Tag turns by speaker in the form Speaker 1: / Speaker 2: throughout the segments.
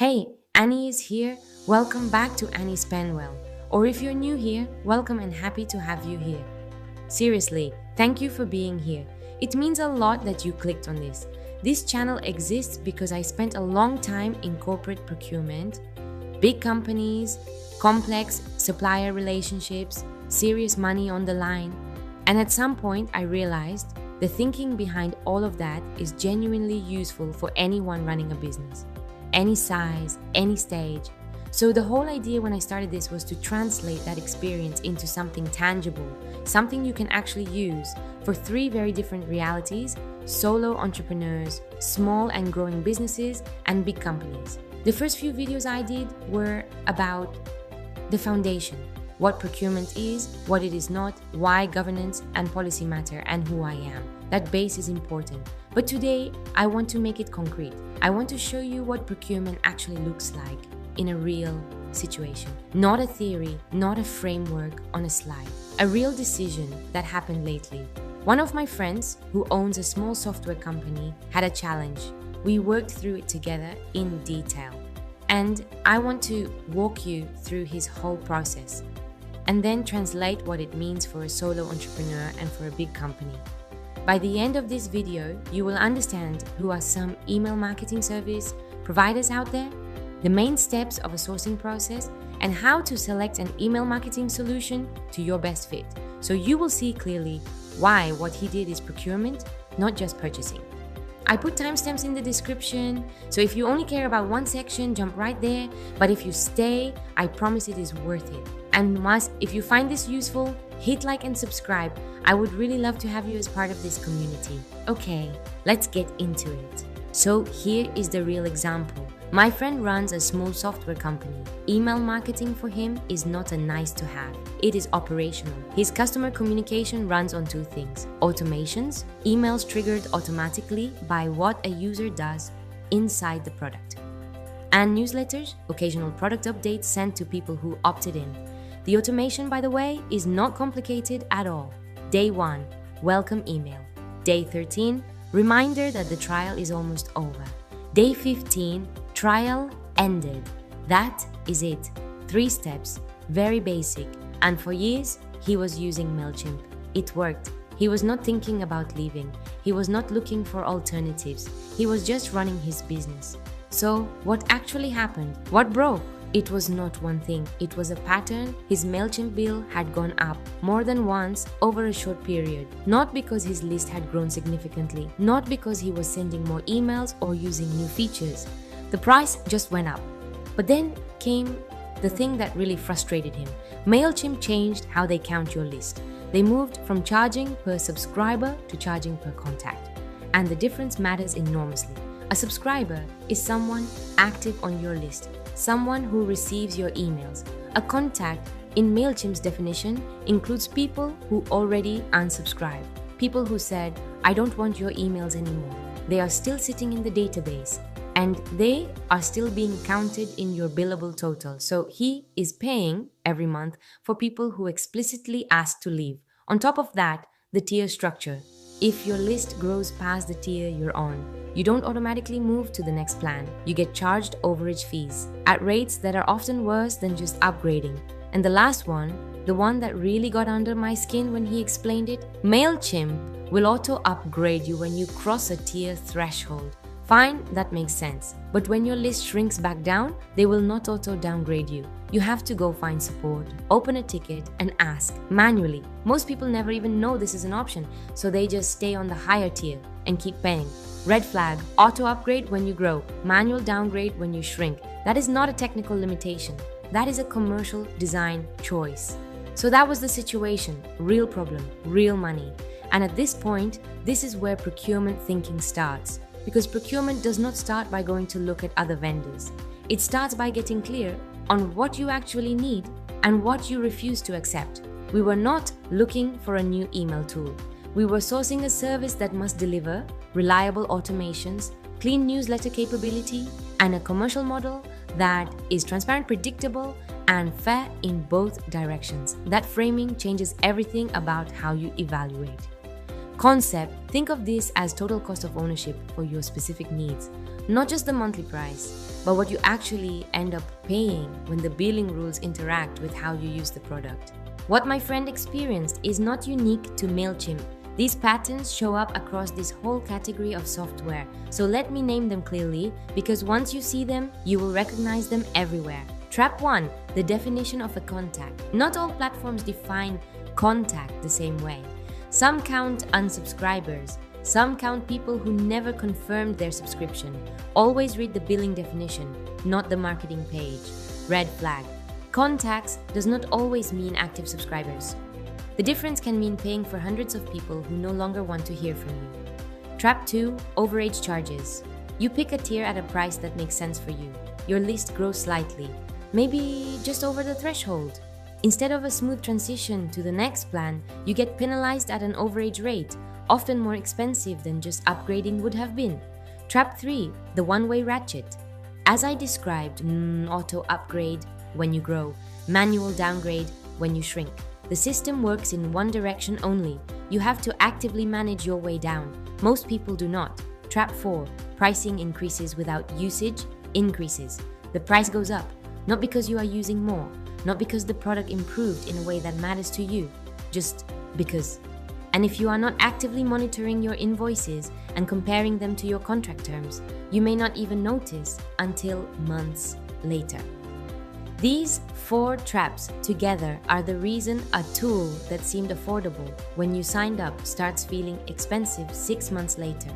Speaker 1: Hey, Annie is here. Welcome back to Annie Spanwell. Or if you're new here, welcome and happy to have you here. Seriously, thank you for being here. It means a lot that you clicked on this. This channel exists because I spent a long time in corporate procurement, big companies, complex supplier relationships, serious money on the line. And at some point, I realized the thinking behind all of that is genuinely useful for anyone running a business, any size, any stage. So the whole idea when I started this was to translate that experience into something tangible, something you can actually use for three very different realities: solo entrepreneurs, small and growing businesses, and big companies. The first few videos I did were about the foundation, what procurement is, what it is not, why governance and policy matter, and who I am. That base is important. But today, I want to make it concrete. I want to show you what procurement actually looks like in a real situation. Not a theory, not a framework on a slide. A real decision that happened lately. One of my friends, who owns a small software company, had a challenge. We worked through it together in detail. And I want to walk you through his whole process and then translate what it means for a solo entrepreneur and for a big company. By the end of this video, you will understand who are some email marketing service providers out there, the main steps of a sourcing process, and how to select an email marketing solution to your best fit. So you will see clearly why what he did is procurement, not just purchasing. I put timestamps in the description, so if you only care about one section, jump right there. But if you stay, I promise it is worth it. And if you find this useful, hit like and subscribe. I would really love to have you as part of this community. Okay, let's get into it. So here is the real example. My friend runs a small software company. Email marketing for him is not a nice to have. It is operational. His customer communication runs on two things: automations, emails triggered automatically by what a user does inside the product, and newsletters, occasional product updates sent to people who opted in. The automation, by the way, is not complicated at all. Day 1, welcome email. Day 13, reminder that the trial is almost over. Day 15, trial ended. That is it. 3 steps, very basic. And for years, he was using Mailchimp. It worked. He was not thinking about leaving. He was not looking for alternatives. He was just running his business. So what actually happened? What broke? It was not one thing, it was a pattern. His Mailchimp bill had gone up more than once over a short period. Not because his list had grown significantly, not because he was sending more emails or using new features. The price just went up. But then came the thing that really frustrated him. Mailchimp changed how they count your list. They moved from charging per subscriber to charging per contact. And the difference matters enormously. A subscriber is someone active on your list, someone who receives your emails. A contact, in Mailchimp's definition, includes people who already unsubscribe, people who said, "I don't want your emails anymore." They are still sitting in the database, and they are still being counted in your billable total. So he is paying every month for people who explicitly ask to leave. On top of that, the tier structure. If your list grows past the tier you're on, you don't automatically move to the next plan. You get charged overage fees at rates that are often worse than just upgrading. And the last one, the one that really got under my skin when he explained it, Mailchimp will auto-upgrade you when you cross a tier threshold. Fine, that makes sense. But when your list shrinks back down, they will not auto-downgrade you. You have to go find support, open a ticket, and ask manually. Most people never even know this is an option, so they just stay on the higher tier and keep paying. Red flag, auto-upgrade when you grow, manual downgrade when you shrink. That is not a technical limitation. That is a commercial design choice. So that was the situation, real problem, real money. And at this point, this is where procurement thinking starts. Because procurement does not start by going to look at other vendors. It starts by getting clear on what you actually need and what you refuse to accept. We were not looking for a new email tool. We were sourcing a service that must deliver reliable automations, clean newsletter capability, and a commercial model that is transparent, predictable, and fair in both directions. That framing changes everything about how you evaluate. Concept, think of this as total cost of ownership for your specific needs, not just the monthly price, but what you actually end up paying when the billing rules interact with how you use the product. What my friend experienced is not unique to Mailchimp. These patterns show up across this whole category of software, so let me name them clearly, because once you see them, you will recognize them everywhere. Trap 1. The definition of a contact. Not all platforms define contact the same way. Some count unsubscribers. Some count people who never confirmed their subscription. Always read the billing definition, not the marketing page. Red flag. Contacts does not always mean active subscribers. The difference can mean paying for hundreds of people who no longer want to hear from you. Trap 2. Overage charges. You pick a tier at a price that makes sense for you. Your list grows slightly, maybe just over the threshold. Instead of a smooth transition to the next plan, you get penalized at an overage rate, often more expensive than just upgrading would have been. Trap 3. The one-way ratchet. As I described, auto upgrade when you grow, manual downgrade when you shrink. The system works in one direction only. You have to actively manage your way down. Most people do not. Trap 4. Pricing increases without usage increases. The price goes up, not because you are using more, not because the product improved in a way that matters to you, just because. And if you are not actively monitoring your invoices and comparing them to your contract terms, you may not even notice until months later. These 4 traps together are the reason a tool that seemed affordable when you signed up starts feeling expensive 6 months later.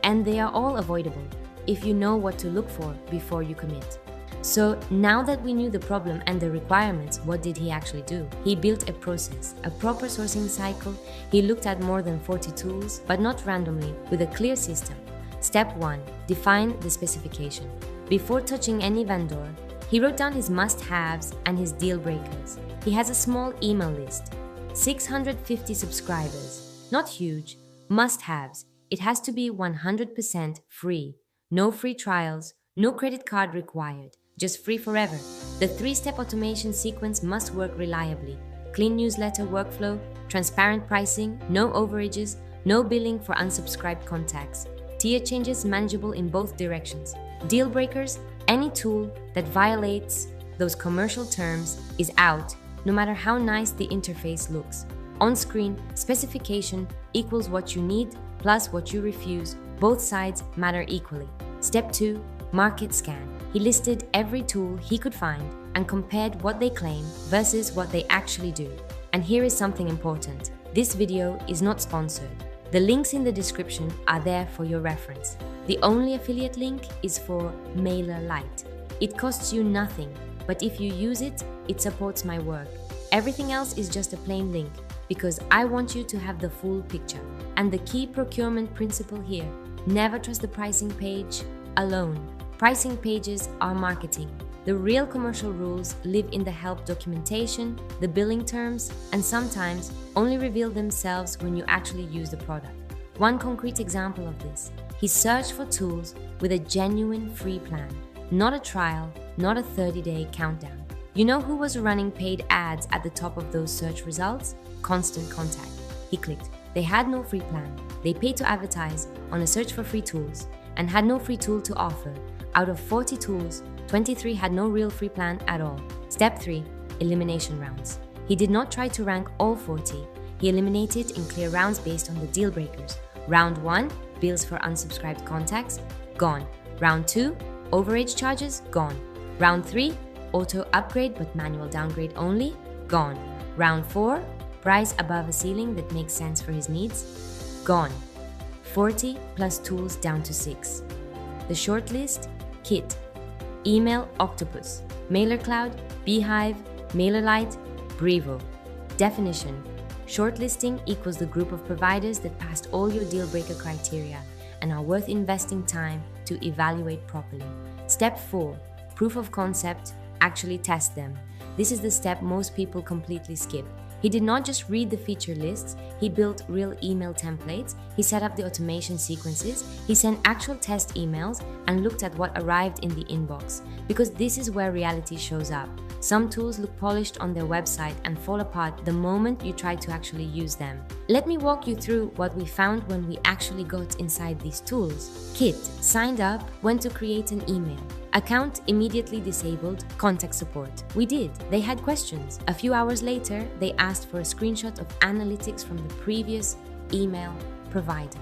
Speaker 1: And they are all avoidable if you know what to look for before you commit. So now that we knew the problem and the requirements, what did he actually do? He built a process, a proper sourcing cycle. He looked at more than 40 tools, but not randomly, with a clear system. Step 1. Define the specification. Before touching any vendor, he wrote down his must-haves and his deal breakers. He has a small email list. 650 subscribers. Not huge. Must-haves. It has to be 100% free. No free trials, no credit card required. Just free forever. The 3-step automation sequence must work reliably. Clean newsletter workflow, transparent pricing, no overages, no billing for unsubscribed contacts. Tier changes manageable in both directions. Deal breakers, any tool that violates those commercial terms is out, no matter how nice the interface looks. On-screen, specification equals what you need plus what you refuse. Both sides matter equally. Step 2. Market scan. He listed every tool he could find and compared what they claim versus what they actually do. And here is something important. This video is not sponsored. The links in the description are there for your reference. The only affiliate link is for MailerLite. It costs you nothing, but if you use it, it supports my work. Everything else is just a plain link because I want you to have the full picture. And the key procurement principle here: never trust the pricing page alone. Pricing pages are marketing. The real commercial rules live in the help documentation, the billing terms, and sometimes only reveal themselves when you actually use the product. One concrete example of this: he searched for tools with a genuine free plan, not a trial, not a 30-day countdown. You know who was running paid ads at the top of those search results? Constant Contact. He clicked. They had no free plan. They paid to advertise on a search for free tools and had no free tool to offer. Out of 40 tools, 23 had no real free plan at all. Step 3. Elimination rounds. He did not try to rank all 40. He eliminated in clear rounds based on the deal breakers. Round 1, bills for unsubscribed contacts, gone. Round 2, overage charges, gone. Round 3, auto upgrade but manual downgrade only, gone. Round 4, price above a ceiling that makes sense for his needs, gone. 40 plus tools down to 6. The shortlist: Kit, Email Octopus, MailerCloud, Beehive, MailerLite, Brevo. Definition: shortlisting equals the group of providers that passed all your deal breaker criteria and are worth investing time to evaluate properly. Step 4. Proof of concept: actually test them. This is the step most people completely skip. He did not just read the feature lists, he built real email templates, he set up the automation sequences, he sent actual test emails and looked at what arrived in the inbox. Because this is where reality shows up. Some tools look polished on their website and fall apart the moment you try to actually use them. Let me walk you through what we found when we actually got inside these tools. Kit signed up, went to create an email. Account immediately disabled, contact support. We did. They had questions. A few hours later, they asked for a screenshot of analytics from the previous email provider.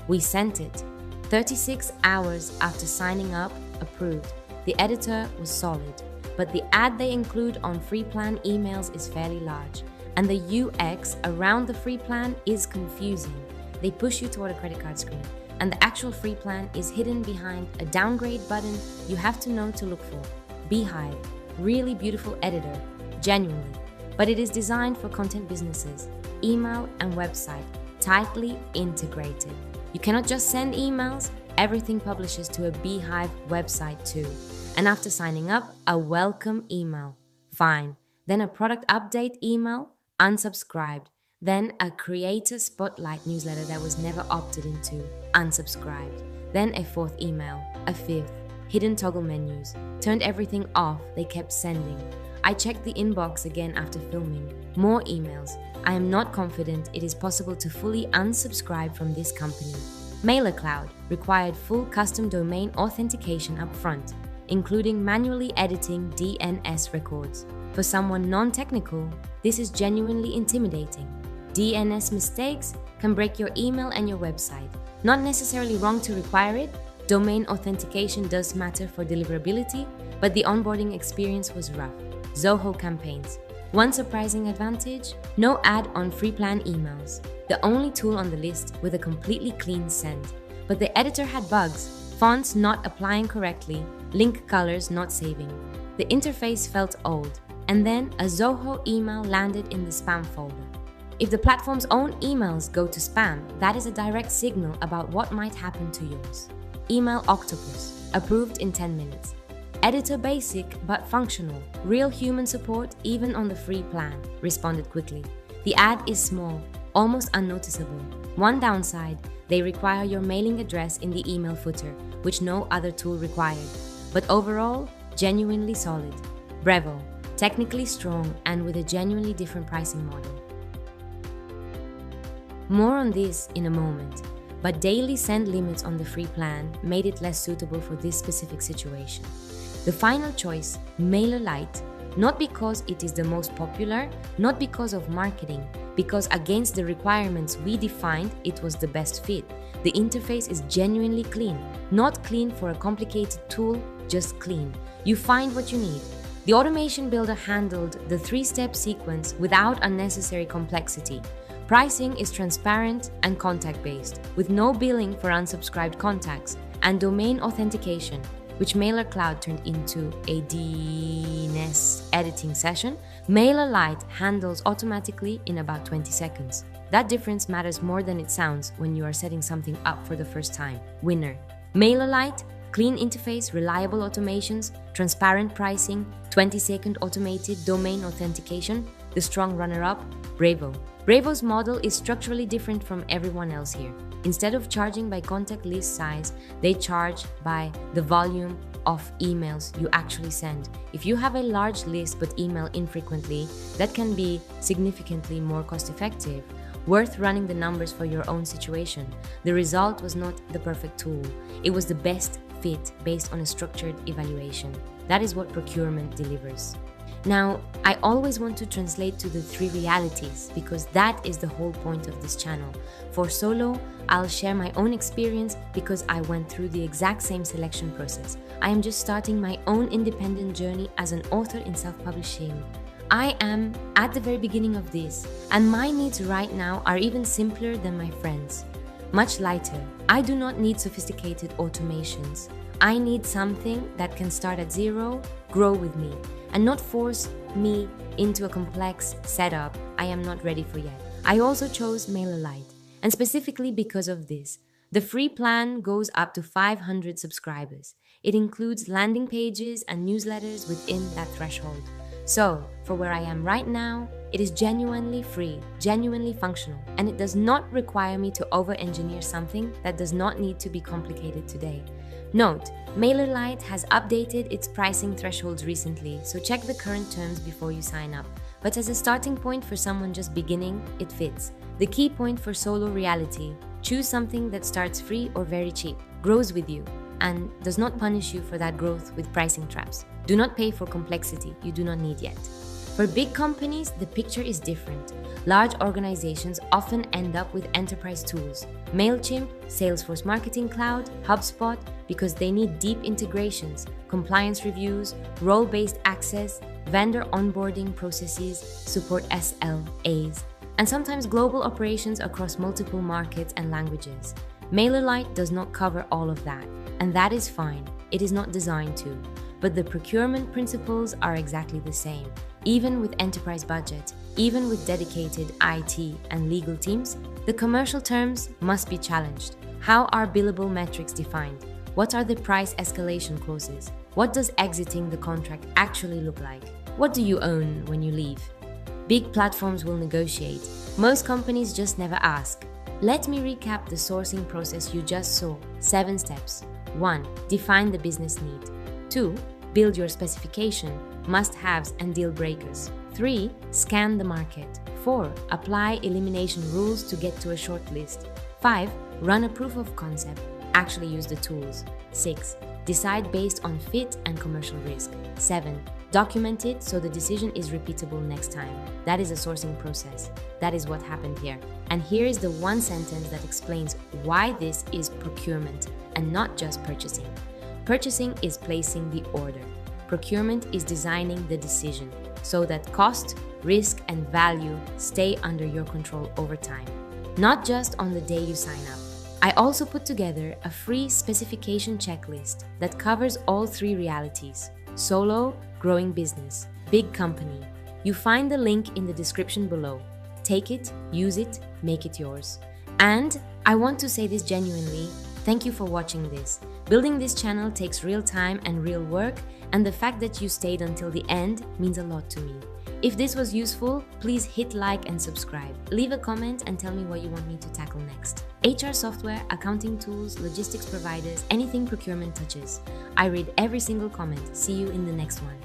Speaker 1: We sent it. 36 hours after signing up, approved. The editor was solid, but the ad they include on free plan emails is fairly large, and the UX around the free plan is confusing. They push you toward a credit card screen, and the actual free plan is hidden behind a downgrade button you have to know to look for. Beehive, really beautiful editor, genuinely, but it is designed for content businesses, email and website, tightly integrated. You cannot just send emails, everything publishes to a Beehive website too. And after signing up, a welcome email, fine. Then a product update email, unsubscribed. Then a creator spotlight newsletter that was never opted into, unsubscribed. Then a fourth email, a fifth, hidden toggle menus, turned everything off, they kept sending. I checked the inbox again after filming, more emails. I am not confident it is possible to fully unsubscribe from this company. MailerCloud required full custom domain authentication up front, including manually editing DNS records. For someone non-technical, this is genuinely intimidating. DNS mistakes can break your email and your website. Not necessarily wrong to require it, domain authentication does matter for deliverability, but the onboarding experience was rough. Zoho campaigns. One surprising advantage, no ad on free plan emails. The only tool on the list with a completely clean send. But the editor had bugs, fonts not applying correctly, link colors not saving. The interface felt old, and then a Zoho email landed in the spam folder. If the platform's own emails go to spam, that is a direct signal about what might happen to yours. Email Octopus, approved in 10 minutes. Editor basic but functional, real human support even on the free plan, responded quickly. The ad is small, almost unnoticeable. One downside, they require your mailing address in the email footer, which no other tool required. But overall, genuinely solid. Brevo, technically strong and with a genuinely different pricing model. More on this in a moment, but daily send limits on the free plan made it less suitable for this specific situation. The final choice, MailerLite, not because it is the most popular, not because of marketing, because against the requirements we defined, it was the best fit. The interface is genuinely clean, not clean for a complicated tool, just clean. You find what you need. The automation builder handled the 3-step sequence without unnecessary complexity. Pricing is transparent and contact-based, with no billing for unsubscribed contacts, and domain authentication, which MailerCloud turned into a DNS editing session, MailerLite handles automatically in about 20 seconds. That difference matters more than it sounds when you are setting something up for the first time. Winner. MailerLite, clean interface, reliable automations, transparent pricing, 20-second automated domain authentication. The strong runner-up, Brevo. Brevo's model is structurally different from everyone else here. Instead of charging by contact list size, they charge by the volume of emails you actually send. If you have a large list but email infrequently, that can be significantly more cost-effective. Worth running the numbers for your own situation. The result was not the perfect tool. It was the best fit based on a structured evaluation. That is what Procurement delivers. Now, I always want to translate to the 3 realities because that is the whole point of this channel. For solo, I'll share my own experience because I went through the exact same selection process. I am just starting my own independent journey as an author in self-publishing. I am at the very beginning of this, and my needs right now are even simpler than my friends. Much lighter. I do not need sophisticated automations. I need something that can start at zero, grow with me, and not force me into a complex setup I am not ready for yet. I also chose MailerLite, and specifically because of this. The free plan goes up to 500 subscribers. It includes landing pages and newsletters within that threshold. So, for where I am right now, it is genuinely free, genuinely functional, and it does not require me to over-engineer something that does not need to be complicated today. Note, MailerLite has updated its pricing thresholds recently, so check the current terms before you sign up. But as a starting point for someone just beginning, it fits. The key point for solo reality: choose something that starts free or very cheap, grows with you, and does not punish you for that growth with pricing traps. Do not pay for complexity you do not need yet. For big companies, the picture is different. Large organizations often end up with enterprise tools: Mailchimp, Salesforce Marketing Cloud, HubSpot, because they need deep integrations, compliance reviews, role-based access, vendor onboarding processes, support SLAs, and sometimes global operations across multiple markets and languages. MailerLite does not cover all of that, and that is fine. It is not designed to. But the procurement principles are exactly the same. Even with enterprise budget, even with dedicated IT and legal teams, the commercial terms must be challenged. How are billable metrics defined? What are the price escalation clauses? What does exiting the contract actually look like? What do you own when you leave? Big platforms will negotiate. Most companies just never ask. Let me recap the sourcing process you just saw. 7 steps. 1. Define the business need. 2. Build your specification, must-haves and deal breakers. 3. Scan the market. 4. Apply elimination rules to get to a shortlist. 5. Run a proof of concept. Actually use the tools. 6. Decide based on fit and commercial risk. 7. Document it so the decision is repeatable next time. That is a sourcing process. That is what happened here. And here is the one sentence that explains why this is procurement and not just purchasing. Purchasing is placing the order. Procurement is designing the decision so that cost, risk, and value stay under your control over time, not just on the day you sign up. I also put together a free specification checklist that covers all 3 realities: solo, growing business, big company. You find the link in the description below. Take it, use it, make it yours. And I want to say this genuinely, thank you for watching this. Building this channel takes real time and real work, and the fact that you stayed until the end means a lot to me. If this was useful, please hit like and subscribe. Leave a comment and tell me what you want me to tackle next. HR software, accounting tools, logistics providers, anything procurement touches. I read every single comment. See you in the next one.